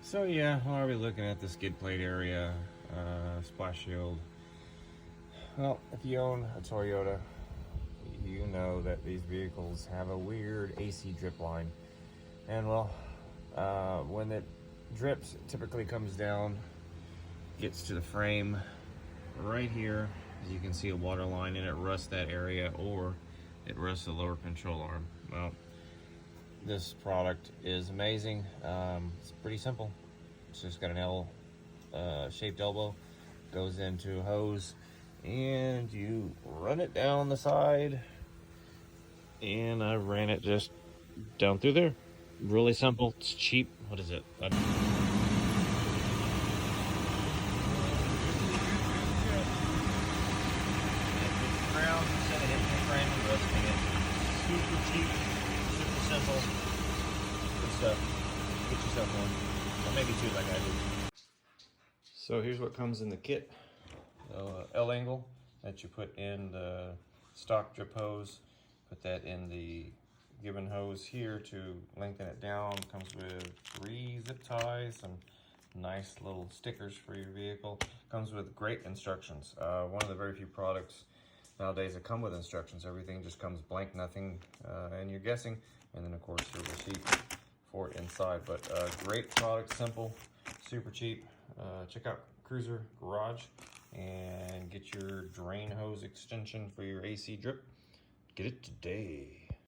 So yeah, why are we looking at the skid plate area, splash shield? Well, if you own a Toyota, you know that these vehicles have a weird AC drip line. And well, when it drips, it typically comes down, gets to the frame right here. As you can see a water line and it rusts that area, or it rusts the lower control arm. Well, this product is amazing. It's pretty simple. It's just got an L shaped elbow, goes into a hose, and you run it down the side. And I ran it just down through there. Really simple. It's cheap. What is it? Ground instead of hitting the frame and rusting it. Super cheap, super simple. Good stuff. Get yourself one. Or maybe two like I did. So here's what comes in the kit. L angle that you put in the stock drip hose. Put that in the given hose here to lengthen it down. Comes with 3 zip ties, some nice little stickers for your vehicle. Comes with great instructions. One of the very few products nowadays that come with instructions. Everything just comes blank, nothing, and you're guessing. And then of course your receipt for it inside. But great product, simple, super cheap. Check out Cruiser Garage and get your drain hose extension for your AC drip. Get it today.